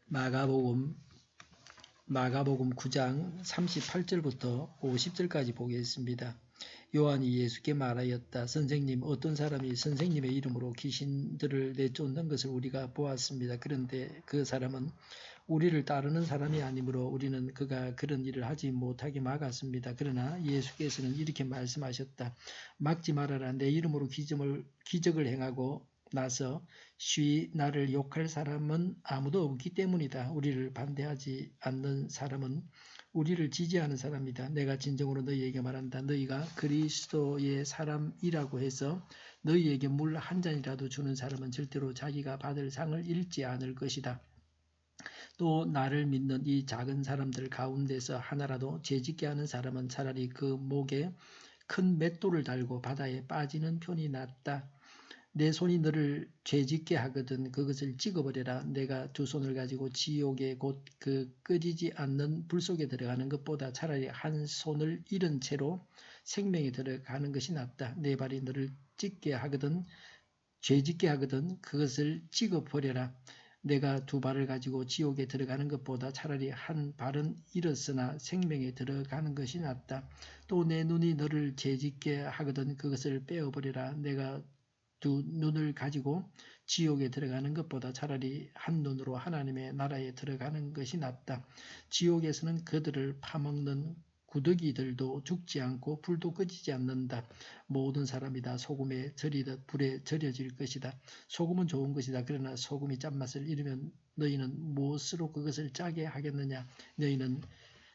마가복음 9장 38절부터 50절까지 보겠습니다. 요한이 예수께 말하였다. 선생님, 어떤 사람이 선생님의 이름으로 귀신들을 내쫓는 것을 우리가 보았습니다. 그런데 그 사람은 우리를 따르는 사람이 아니므로 우리는 그가 그런 일을 하지 못하게 막았습니다. 그러나 예수께서는 이렇게 말씀하셨다. 막지 말아라. 내 이름으로 기적을 행하고 나서 쉬 나를 욕할 사람은 아무도 없기 때문이다. 우리를 반대하지 않는 사람은 우리를 지지하는 사람이다. 내가 진정으로 너희에게 말한다. 너희가 그리스도의 사람이라고 해서 너희에게 물 한 잔이라도 주는 사람은 절대로 자기가 받을 상을 잃지 않을 것이다. 또 나를 믿는 이 작은 사람들 가운데서 하나라도 죄짓게 하는 사람은 차라리 그 목에 큰 맷돌을 달고 바다에 빠지는 편이 낫다. 내 손이 너를 죄짓게 하거든 그것을 찍어버려라. 내가 두 손을 가지고 지옥에 곧 그 끄지지 않는 불 속에 들어가는 것보다 차라리 한 손을 잃은 채로 생명에 들어가는 것이 낫다. 내 발이 너를 죄짓게 하거든 그것을 찍어버려라. 내가 두 발을 가지고 지옥에 들어가는 것보다 차라리 한 발은 잃었으나 생명에 들어가는 것이 낫다. 또 내 눈이 너를 죄짓게 하거든 그것을 빼어버려라. 내가 두 눈을 가지고 지옥에 들어가는 것보다 차라리 한 눈으로 하나님의 나라에 들어가는 것이 낫다. 지옥에서는 그들을 파먹는 구더기들도 죽지 않고 불도 꺼지지 않는다. 모든 사람이 다 소금에 절이듯 불에 절여질 것이다. 소금은 좋은 것이다. 그러나 소금이 짠맛을 잃으면 너희는 무엇으로 그것을 짜게 하겠느냐. 너희는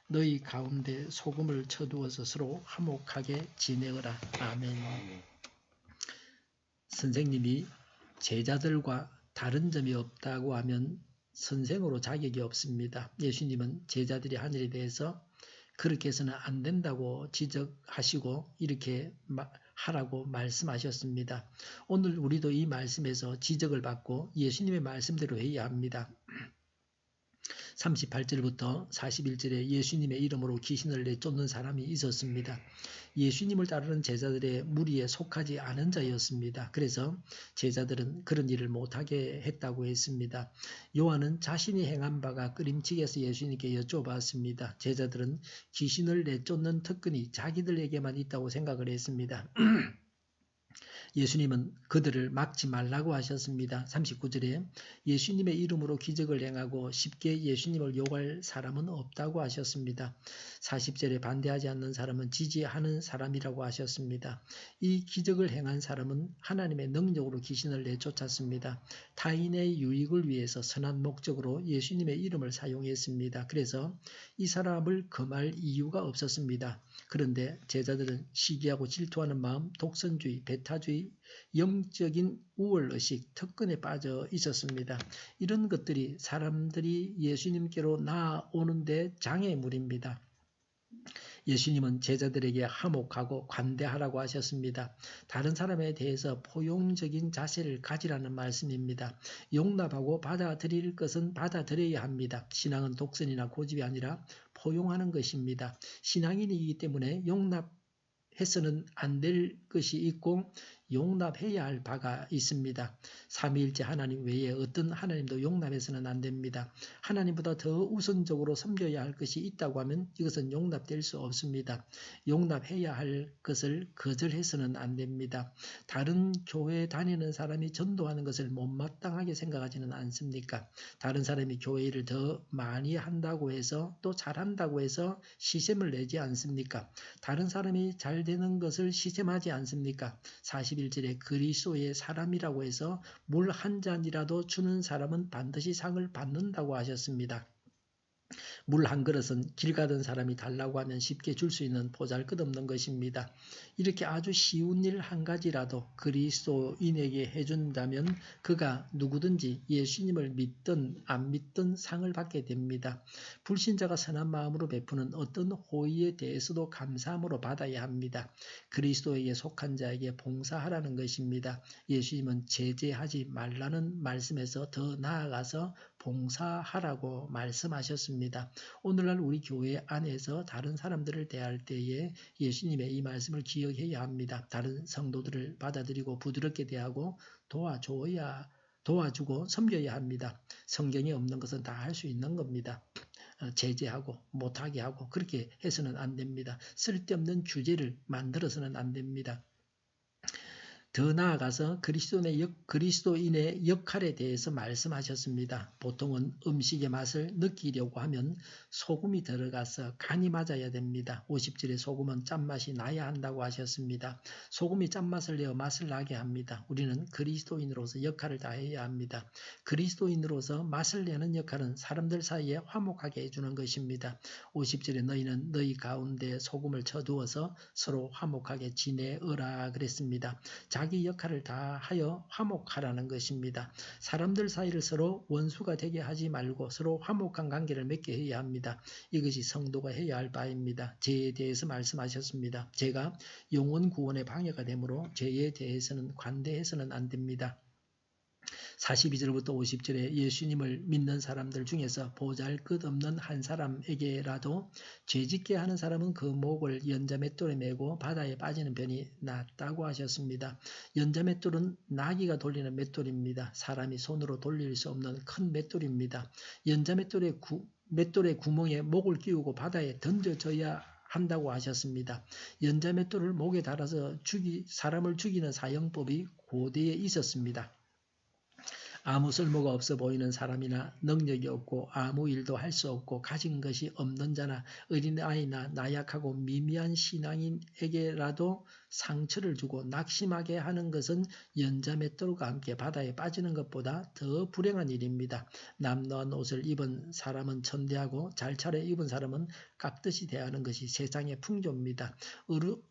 너희 가운데 소금을 쳐두어서 서로 화목하게 지내어라. 아멘. 선생님이 제자들과 다른 점이 없다고 하면 선생으로 자격이 없습니다. 예수님은 제자들이 한 일에 대해서 그렇게 해서는 안 된다고 지적하시고 이렇게 하라고 말씀하셨습니다. 오늘 우리도 이 말씀에서 지적을 받고 예수님의 말씀대로 해야 합니다. 38절부터 41절에 예수님의 이름으로 귀신을 내쫓는 사람이 있었습니다. 예수님을 따르는 제자들의 무리에 속하지 않은 자였습니다. 그래서 제자들은 그런 일을 못하게 했다고 했습니다. 요한은 자신이 행한 바가 끄림칙해서 예수님께 여쭤봤습니다. 제자들은 귀신을 내쫓는 특권이 자기들에게만 있다고 생각을 했습니다. 예수님은 그들을 막지 말라고 하셨습니다. 39절에 예수님의 이름으로 기적을 행하고 쉽게 예수님을 욕할 사람은 없다고 하셨습니다. 40절에 반대하지 않는 사람은 지지하는 사람이라고 하셨습니다. 이 기적을 행한 사람은 하나님의 능력으로 귀신을 내쫓았습니다. 타인의 유익을 위해서 선한 목적으로 예수님의 이름을 사용했습니다. 그래서 이 사람을 금할 이유가 없었습니다. 그런데 제자들은 시기하고 질투하는 마음, 독선주의, 배타주의, 영적인 우월의식, 특권에 빠져 있었습니다. 이런 것들이 사람들이 예수님께로 나아오는데 장애물입니다. 예수님은 제자들에게 화목하고 관대하라고 하셨습니다. 다른 사람에 대해서 포용적인 자세를 가지라는 말씀입니다. 용납하고 받아들일 것은 받아들여야 합니다. 신앙은 독선이나 고집이 아니라 포용하는 것입니다. 신앙인이기 때문에 용납해서는 안 될 것이 있고 용납해야 할 바가 있습니다. 삼위일체 하나님 외에 어떤 하나님도 용납해서는 안 됩니다. 하나님보다 더 우선적으로 섬겨야 할 것이 있다고 하면 이것은 용납될 수 없습니다. 용납해야 할 것을 거절해서는 안 됩니다. 다른 교회에 다니는 사람이 전도하는 것을 못마땅하게 생각하지는 않습니까? 다른 사람이 교회 일을 더 많이 한다고 해서 또 잘한다고 해서 시샘을 내지 않습니까? 다른 사람이 잘 되는 것을 시샘하지 않습니까? 41절에 그리스도의 사람이라고 해서 물 한 잔이라도 주는 사람은 반드시 상을 받는다고 하셨습니다. 물 한 그릇은 길 가던 사람이 달라고 하면 쉽게 줄 수 있는 보잘것없는 것입니다. 이렇게 아주 쉬운 일 한 가지라도 그리스도인에게 해준다면 그가 누구든지 예수님을 믿든 안 믿든 상을 받게 됩니다. 불신자가 선한 마음으로 베푸는 어떤 호의에 대해서도 감사함으로 받아야 합니다. 그리스도에게 속한 자에게 봉사하라는 것입니다. 예수님은 제재하지 말라는 말씀에서 더 나아가서 봉사하라고 말씀하셨습니다. 오늘날 우리 교회 안에서 다른 사람들을 대할 때에 예수님의 이 말씀을 기억해야 합니다. 다른 성도들을 받아들이고 부드럽게 대하고 도와줘야 도와주고 섬겨야 합니다. 성경에 없는 것은 다 할 수 있는 겁니다. 제재하고 못하게 하고 그렇게 해서는 안 됩니다. 쓸데없는 규제를 만들어서는 안 됩니다. 더 나아가서 그리스도인의 역할에 대해서 말씀하셨습니다. 보통은 음식의 맛을 느끼려고 하면 소금이 들어가서 간이 맞아야 됩니다. 50절에 소금은 짠맛이 나야 한다고 하셨습니다. 소금이 짠맛을 내어 맛을 나게 합니다. 우리는 그리스도인으로서 역할을 다해야 합니다. 그리스도인으로서 맛을 내는 역할은 사람들 사이에 화목하게 해주는 것입니다. 50절에 너희는 너희 가운데 소금을 쳐두어서 서로 화목하게 지내어라 그랬습니다. 자기 역할을 다하여 화목하라는 것입니다. 사람들 사이를 서로 원수가 되게 하지 말고 서로 화목한 관계를 맺게 해야 합니다. 이것이 성도가 해야 할 바입니다. 죄에 대해서 말씀하셨습니다. 죄가 영혼 구원의 방해가 되므로 죄에 대해서는 관대해서는 안 됩니다. 42절부터 50절에 예수님을 믿는 사람들 중에서 보잘것없는 한 사람에게라도 죄짓게 하는 사람은 그 목을 연자맷돌에 메고 바다에 빠지는 편이 낫다고 하셨습니다. 연자맷돌은 나귀가 돌리는 맷돌입니다. 사람이 손으로 돌릴 수 없는 큰 맷돌입니다. 연자맷돌의 맷돌의 구멍에 목을 끼우고 바다에 던져져야 한다고 하셨습니다. 연자맷돌을 목에 달아서 사람을 죽이는 사형법이 고대에 있었습니다. 아무 쓸모가 없어 보이는 사람이나 능력이 없고 아무 일도 할 수 없고 가진 것이 없는 자나 어린아이나 나약하고 미미한 신앙인에게라도 상처를 주고 낙심하게 하는 것은 연자맷돌과 함께 바다에 빠지는 것보다 더 불행한 일입니다. 남노한 옷을 입은 사람은 천대하고 잘 차려 입은 사람은 깍듯이 대하는 것이 세상의 풍조입니다.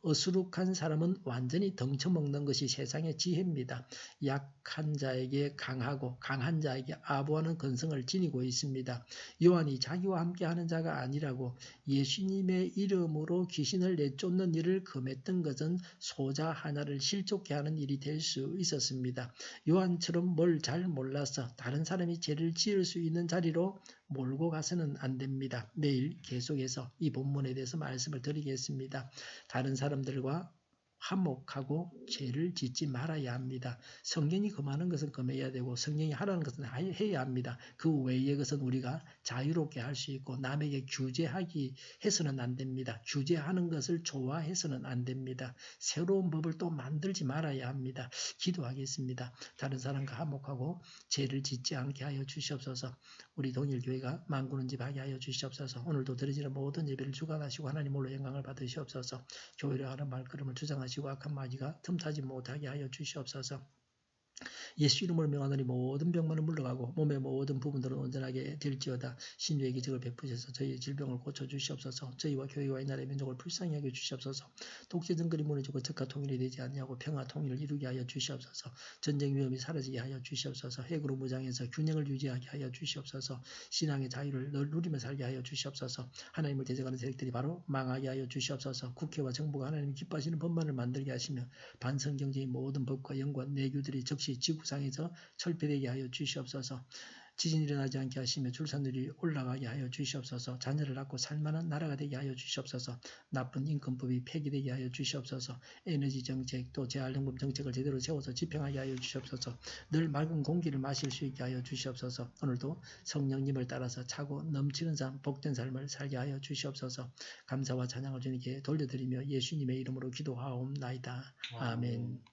어수룩한 사람은 완전히 덩쳐먹는 것이 세상의 지혜입니다. 약한 자에게 강하고 강한 자에게 아부하는 근성을 지니고 있습니다. 요한이 자기와 함께하는 자가 아니라고 예수님의 이름으로 귀신을 내쫓는 일을 금했던 것은 소자 하나를 실족케 하는 일이 될 수 있었습니다. 요한처럼 뭘 잘 몰라서 다른 사람이 죄를 지을 수 있는 자리로 몰고 가서는 안 됩니다. 내일 계속해서 이 본문에 대해서 말씀을 드리겠습니다. 다른 사람들과 화목하고 죄를 짓지 말아야 합니다. 성경이 금하는 것은 금해야 되고 성경이 하라는 것은 해야 합니다. 그 외의 것은 우리가 자유롭게 할 수 있고 남에게 규제하기 해서는 안 됩니다. 규제하는 것을 좋아해서는 안 됩니다. 새로운 법을 또 만들지 말아야 합니다. 기도하겠습니다. 다른 사람과 화목하고 죄를 짓지 않게 하여 주시옵소서. 우리 동일교회가 만구는 집 하게 하여 주시옵소서. 오늘도 드려지는 모든 예배를 주관하시고 하나님 홀로 영광을 받으시옵소서. 교회를 하는 말걸음을 주장하시고 악한 마귀가 틈타지 못하게 하여 주시옵소서. 예수 이름으로 명하노니 모든 병만은 물러가고 몸의 모든 부분들은 온전하게 될지어다. 신유의 기적을 베푸셔서 저희의 질병을 고쳐주시옵소서. 저희와 교회와 이 나라의 민족을 불쌍히 하게 주시옵소서. 독재 정글이 무너지고 적과 통일이 되지 않냐고 평화 통일을 이루게 하여 주시옵소서. 전쟁 위험이 사라지게 하여 주시옵소서. 핵으로 무장해서 균형을 유지하게 하여 주시옵소서. 신앙의 자유를 늘 누리며 살게 하여 주시옵소서. 하나님을 대적하는 세력들이 바로 망하게 하여 주시옵소서. 국회와 정부가 하나님이 기뻐하시는 법만을 만들게 하시며 반성경제의 모든 법과 영관 내규들이 적시 지구상에서 철폐되게 하여 주시옵소서. 지진이 일어나지 않게 하시며 출산율이 올라가게 하여 주시옵소서. 자녀를 낳고 살만한 나라가 되게 하여 주시옵소서. 나쁜 인권법이 폐기되게 하여 주시옵소서. 에너지 정책 또 재활용법 정책을 제대로 세워서 집행하게 하여 주시옵소서. 늘 맑은 공기를 마실 수 있게 하여 주시옵소서. 오늘도 성령님을 따라서 차고 넘치는 삶 복된 삶을 살게 하여 주시옵소서. 감사와 찬양을 주님께 돌려드리며 예수님의 이름으로 기도하옵나이다. 아멘.